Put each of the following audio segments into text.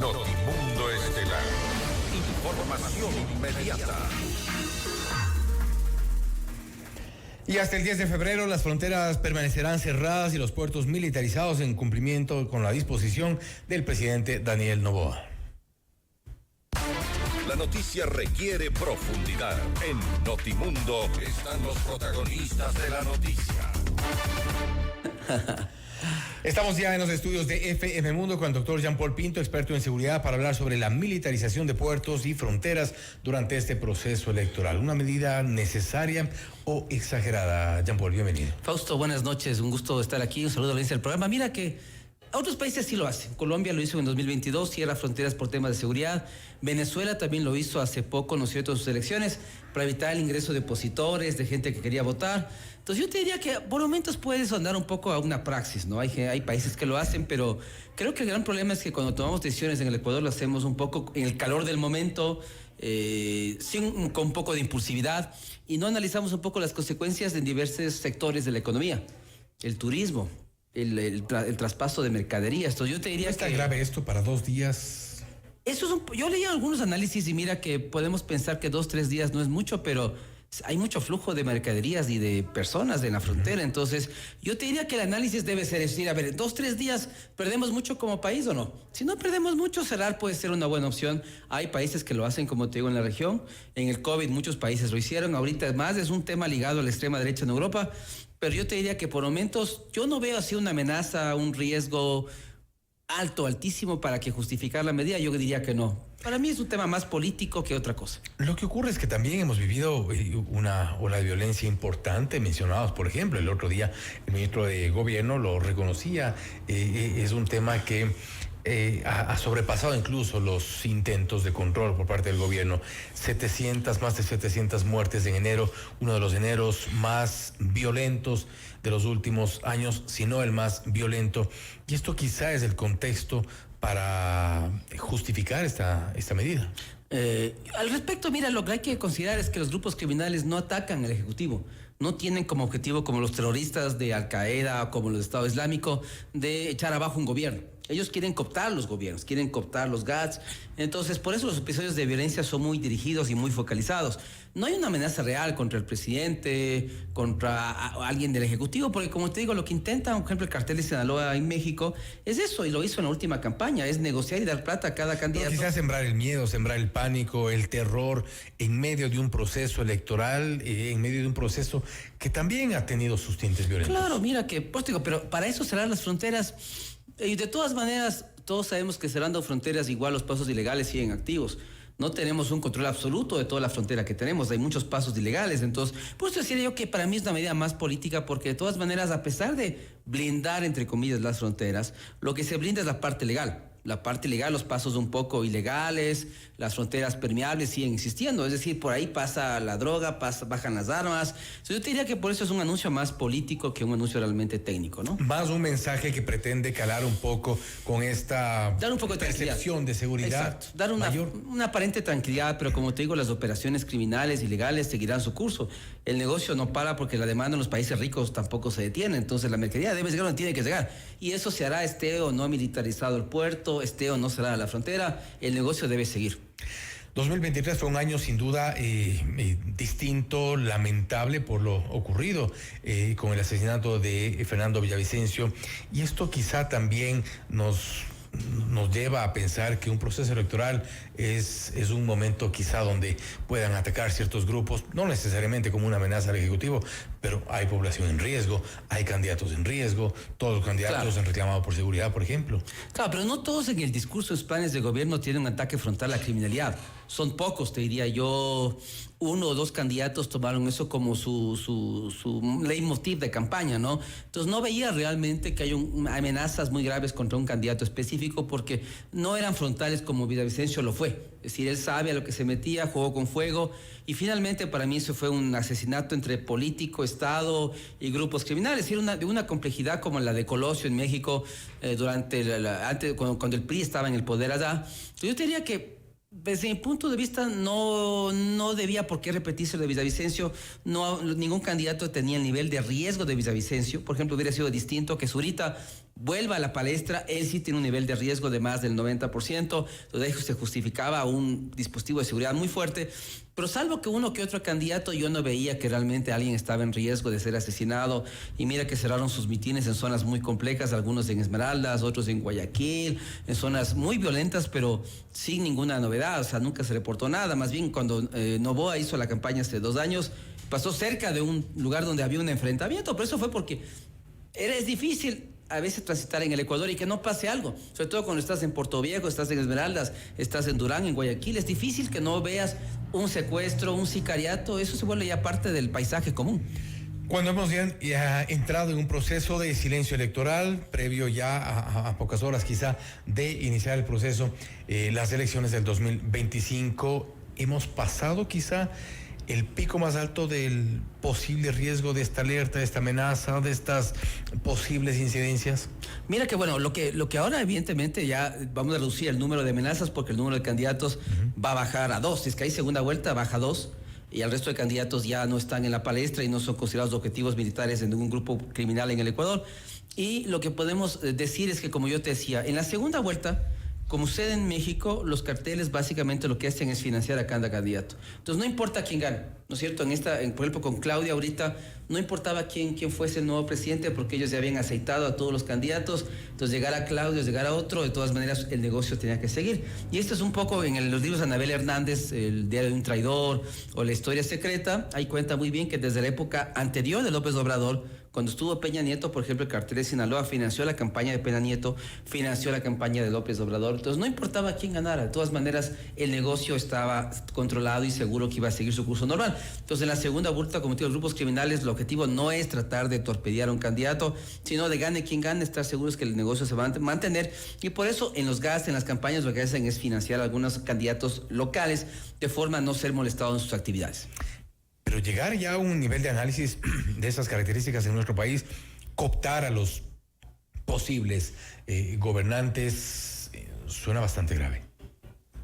Notimundo Estelar. Información inmediata. Y hasta el 10 de febrero las fronteras permanecerán cerradas y los puertos militarizados en cumplimiento con la disposición del presidente Daniel Noboa. La noticia requiere profundidad. En Notimundo están los protagonistas de la noticia. Estamos ya en los estudios de FM Mundo con el doctor Jean-Paul Pinto, experto en seguridad, para hablar sobre la militarización de puertos y fronteras durante este proceso electoral. ¿Una medida necesaria o exagerada? Jean-Paul, bienvenido. Fausto, buenas noches, un gusto estar aquí, un saludo a la audiencia del programa. Mira que otros países sí lo hacen. Colombia lo hizo en 2022, cierra fronteras por temas de seguridad. Venezuela también lo hizo hace poco, ¿no es cierto?, en sus elecciones, para evitar el ingreso de opositores, de gente que quería votar. Entonces yo te diría que por momentos puede sonar un poco a una praxis, ¿no? Hay países que lo hacen, pero creo que el gran problema es que cuando tomamos decisiones en el Ecuador lo hacemos un poco en el calor del momento, con un poco de impulsividad, y no analizamos un poco las consecuencias en diversos sectores de la economía, el turismo, el traspaso de mercaderías. Entonces yo te diría ¿No está que grave esto para 2 días? Yo leí algunos análisis y mira que podemos pensar que 2-3 días no es mucho, pero hay mucho flujo de mercaderías y de personas en la frontera. Entonces yo te diría que el análisis debe ser decir, a ver, 2-3 días ¿perdemos mucho como país o no? Si no perdemos mucho, cerrar puede ser una buena opción. Hay países que lo hacen, como te digo, en la región. En el COVID muchos países lo hicieron. Ahorita más es un tema ligado a la extrema derecha en Europa, pero yo te diría que por momentos yo no veo así una amenaza, un riesgo altísimo para que justificar la medida. Yo diría que no. Para mí es un tema más político que otra cosa. Lo que ocurre es que también hemos vivido una ola de violencia importante. Mencionados, por ejemplo, el otro día el ministro de Gobierno lo reconocía. Es un tema que ha sobrepasado incluso los intentos de control por parte del gobierno. Más de 700 muertes en enero, uno de los eneros más violentos de los últimos años, si no el más violento. Y esto quizá es el contexto para justificar esta medida. Al respecto, mira, lo que hay que considerar es que los grupos criminales no atacan al Ejecutivo, no tienen como objetivo, como los terroristas de Al Qaeda o como los de Estado Islámico, de echar abajo un gobierno. Ellos quieren cooptar los gobiernos, quieren cooptar los GATS. Entonces, por eso los episodios de violencia son muy dirigidos y muy focalizados. No hay una amenaza real contra el presidente, contra alguien del Ejecutivo, porque como te digo, lo que intenta, por ejemplo, el cartel de Sinaloa en México, es eso, y lo hizo en la última campaña, es negociar y dar plata a cada candidato. Pero quizás sembrar el miedo, sembrar el pánico, el terror, en medio de un proceso electoral, en medio de un proceso que también ha tenido sus tintes violentos. Claro, mira que, pues digo, pero para eso cerrar las fronteras. Y de todas maneras, todos sabemos que cerrando fronteras igual los pasos ilegales siguen activos. No tenemos un control absoluto de toda la frontera que tenemos, hay muchos pasos ilegales. Entonces, por eso decía yo que para mí es una medida más política, porque de todas maneras, a pesar de blindar, entre comillas, las fronteras, lo que se blinda es la parte legal. La parte legal, los pasos un poco ilegales, las fronteras permeables siguen existiendo, es decir, por ahí pasa la droga, bajan las armas. Entonces, yo te diría que por eso es un anuncio más político que un anuncio realmente técnico, ¿no? Más un mensaje que pretende calar un poco con esta dar un poco de percepción de seguridad. Exacto, dar una aparente tranquilidad, pero como te digo, las operaciones criminales, ilegales, seguirán su curso. El negocio no para porque la demanda en los países ricos tampoco se detiene, entonces la mercadería debe llegar donde tiene que llegar. Y eso se hará, esté o no militarizado el puerto, esté o no será la frontera, el negocio debe seguir. 2023 fue un año sin duda distinto, lamentable por lo ocurrido con el asesinato de Fernando Villavicencio, y esto quizá también nos lleva a pensar que un proceso electoral es un momento quizá donde puedan atacar ciertos grupos, no necesariamente como una amenaza al Ejecutivo, pero hay población en riesgo, hay candidatos en riesgo, todos los candidatos han reclamado por seguridad, por ejemplo. Claro, pero no todos en el discurso de los planes de gobierno tienen un ataque frontal a la criminalidad. Son pocos, te diría yo. 1 o 2 candidatos tomaron eso como su leitmotiv de campaña, ¿no? Entonces no veía realmente que hay amenazas muy graves contra un candidato específico, porque no eran frontales como Villavicencio lo fue. Es decir, él sabe a lo que se metía, jugó con fuego, y finalmente para mí eso fue un asesinato entre político, Estado y grupos criminales. Y de una complejidad como la de Colosio en México cuando el PRI estaba en el poder allá. Entonces yo te diría que desde mi punto de vista no debía por qué repetirse lo de Villavicencio. Ningún candidato tenía el nivel de riesgo de Villavicencio. Por ejemplo, hubiera sido distinto que Zurita vuelva a la palestra. Él sí tiene un nivel de riesgo de más del 90%, entonces se justificaba un dispositivo de seguridad muy fuerte, pero salvo que uno que otro candidato, yo no veía que realmente alguien estaba en riesgo de ser asesinado. Y mira que cerraron sus mitines en zonas muy complejas, algunos en Esmeraldas, otros en Guayaquil, en zonas muy violentas, pero sin ninguna novedad, o sea, nunca se reportó nada. Más bien cuando Noboa hizo la campaña hace 2 años, pasó cerca de un lugar donde había un enfrentamiento, pero eso fue porque es difícil a veces transitar en el Ecuador y que no pase algo, sobre todo cuando estás en Puerto Viejo, estás en Esmeraldas, estás en Durán, en Guayaquil. Es difícil que no veas un secuestro, un sicariato. Eso se vuelve ya parte del paisaje común. Cuando hemos ya entrado en un proceso de silencio electoral, previo ya a pocas horas quizá de iniciar el proceso, las elecciones del 2025, hemos pasado quizá el pico más alto del posible riesgo de esta alerta, de esta amenaza, de estas posibles incidencias. Mira que bueno, lo que ahora evidentemente ya vamos a reducir el número de amenazas porque el número de candidatos va a bajar a 2. Si es que hay segunda vuelta, baja a 2. Y el resto de candidatos ya no están en la palestra y no son considerados objetivos militares en ningún grupo criminal en el Ecuador. Y lo que podemos decir es que, como yo te decía, en la segunda vuelta, como sucede en México, los carteles básicamente lo que hacen es financiar a cada candidato. Entonces no importa quién gane, ¿no es cierto? Por ejemplo, con Claudia ahorita no importaba quién fuese el nuevo presidente porque ellos ya habían aceitado a todos los candidatos. Entonces llegar a Claudio, llegar a otro, de todas maneras el negocio tenía que seguir. Y esto es un poco en los libros de Anabel Hernández, El diario de un traidor o La historia secreta. Ahí cuenta muy bien que desde la época anterior de López Obrador, cuando estuvo Peña Nieto, por ejemplo, el cartel de Sinaloa financió la campaña de Peña Nieto, financió la campaña de López Obrador. Entonces no importaba quién ganara, de todas maneras el negocio estaba controlado y seguro que iba a seguir su curso normal. Entonces en la segunda vuelta, como te digo, los grupos criminales, el objetivo no es tratar de torpedear a un candidato, sino de gane quien gane, estar seguros que el negocio se va a mantener. Y por eso en los gastos, en las campañas, lo que hacen es financiar a algunos candidatos locales de forma a no ser molestados en sus actividades. Pero llegar ya a un nivel de análisis de esas características en nuestro país, cooptar a los posibles gobernantes, suena bastante grave.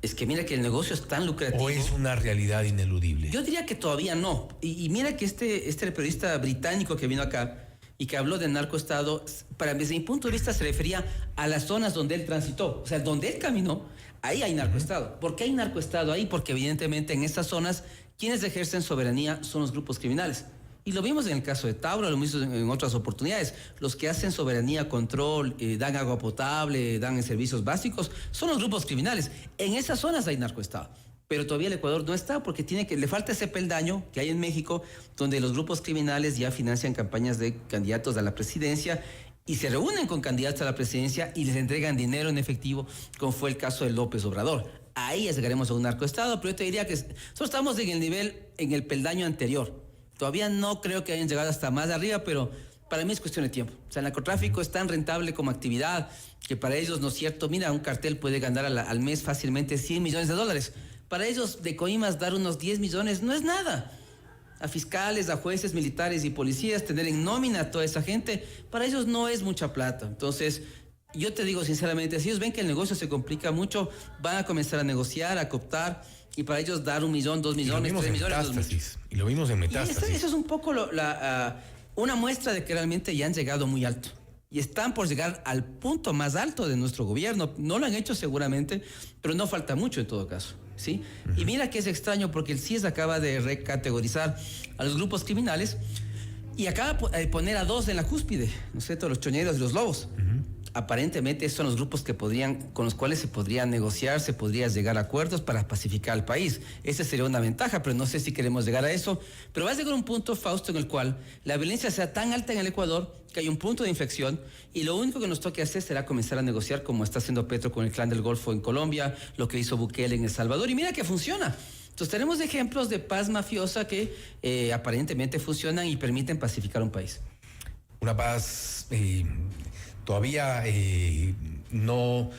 Es que mira que el negocio es tan lucrativo. ¿O es una realidad ineludible? Yo diría que todavía no. Y mira que este periodista británico que vino acá y que habló de narcoestado, desde mi punto de vista se refería a las zonas donde él transitó. O sea, donde él caminó, ahí hay narcoestado. ¿Por qué hay narcoestado ahí? Porque evidentemente en estas zonas quienes ejercen soberanía son los grupos criminales. Y lo vimos en el caso de Tauro, lo mismo en otras oportunidades. Los que hacen soberanía, control, dan agua potable, dan servicios básicos, son los grupos criminales. En esas zonas hay narcoestado. Pero todavía el Ecuador no está porque le falta ese peldaño que hay en México, donde los grupos criminales ya financian campañas de candidatos a la presidencia y se reúnen con candidatos a la presidencia y les entregan dinero en efectivo, como fue el caso de López Obrador. Ahí ya llegaremos a un narcoestado, pero yo te diría que nosotros estamos en el peldaño anterior. Todavía no creo que hayan llegado hasta más arriba, pero para mí es cuestión de tiempo. O sea, el narcotráfico es tan rentable como actividad que para ellos, ¿no es cierto? Mira, un cartel puede ganar al mes fácilmente $100 millones. Para ellos, de coimas, dar unos 10 millones no es nada. A fiscales, a jueces, militares y policías, tener en nómina a toda esa gente, para ellos no es mucha plata. Entonces, yo te digo sinceramente, si ellos ven que el negocio se complica mucho, van a comenzar a negociar, a cooptar, y para ellos dar 1 millón, 2 millones, 3 millones. Y lo vimos en Metástasis. Eso es un poco una muestra de que realmente ya han llegado muy alto. Y están por llegar al punto más alto de nuestro gobierno. No lo han hecho seguramente, pero no falta mucho en todo caso, ¿sí? Y mira que es extraño porque el CIES acaba de recategorizar a los grupos criminales y acaba de poner a 2 en la cúspide, ¿no es cierto? Los choñeros y los lobos. Aparentemente esos son los grupos con los cuales se podría negociar, se podría llegar a acuerdos para pacificar al país. Esa sería una ventaja, pero no sé si queremos llegar a eso. Pero va a llegar un punto, Fausto, en el cual la violencia sea tan alta en el Ecuador que hay un punto de inflexión y lo único que nos toque hacer será comenzar a negociar como está haciendo Petro con el Clan del Golfo en Colombia, lo que hizo Bukele en El Salvador. Y mira que funciona. Entonces tenemos ejemplos de paz mafiosa que aparentemente funcionan y permiten pacificar un país. Una paz todavía no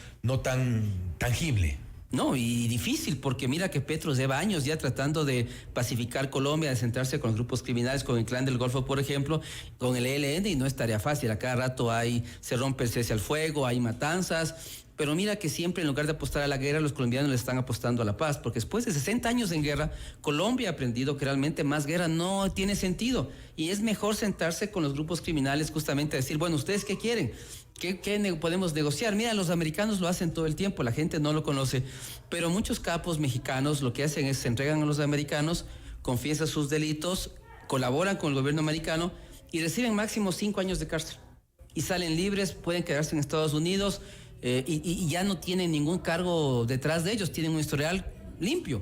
tan tangible. No, y difícil, porque mira que Petro lleva años ya tratando de pacificar Colombia, de centrarse con los grupos criminales, con el Clan del Golfo, por ejemplo, con el ELN, y no es tarea fácil. A cada rato se rompe el cese al fuego, hay matanzas, Pero mira que siempre en lugar de apostar a la guerra, los colombianos le están apostando a la paz, porque después de 60 años en guerra, Colombia ha aprendido que realmente más guerra no tiene sentido. Y es mejor sentarse con los grupos criminales justamente a decir, bueno, ¿ustedes qué quieren? ¿Qué podemos negociar? Mira, los americanos lo hacen todo el tiempo, la gente no lo conoce, pero muchos capos mexicanos lo que hacen es se entregan a los americanos, confiesan sus delitos, colaboran con el gobierno americano y reciben máximo 5 años de cárcel. Y salen libres, pueden quedarse en Estados Unidos y ya no tienen ningún cargo detrás de ellos, tienen un historial limpio.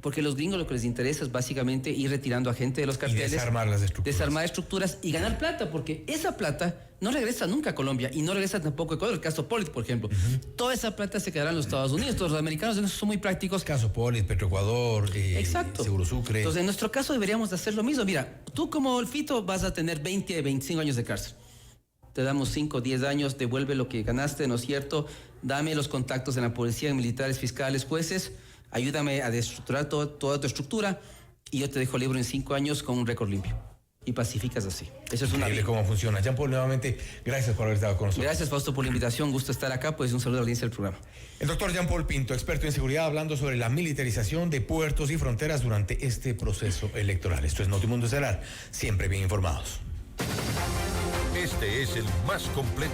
Porque los gringos lo que les interesa es básicamente ir retirando a gente de los carteles. Y desarmar las estructuras. Desarmar estructuras y ganar plata, porque esa plata no regresa nunca a Colombia y no regresa tampoco a Ecuador. El caso Polit, por ejemplo. Toda esa plata se quedará en los Estados Unidos. Todos los americanos en eso son muy prácticos. Caso Polit, Petroecuador, Exacto. Seguro Sucre. Entonces, en nuestro caso deberíamos de hacer lo mismo. Mira, tú como el Fito vas a tener 20, 25 años de cárcel. Te damos 5, 10 años, devuelve lo que ganaste, ¿no es cierto? Dame los contactos en la policía, en militares, fiscales, jueces. Ayúdame a destructurar toda tu estructura y yo te dejo libre en 5 años con un récord limpio. Y pacificas así. Eso es una Increíble cómo funciona. Jean-Paul, nuevamente, gracias por haber estado con nosotros. Gracias, Fausto, por la invitación. Gusto estar acá. Pues un saludo a la audiencia del programa. El doctor Jean-Paul Pinto, experto en seguridad, hablando sobre la militarización de puertos y fronteras durante este proceso electoral. Esto es Notimundo Estelar. Siempre bien informados. Este es el más completo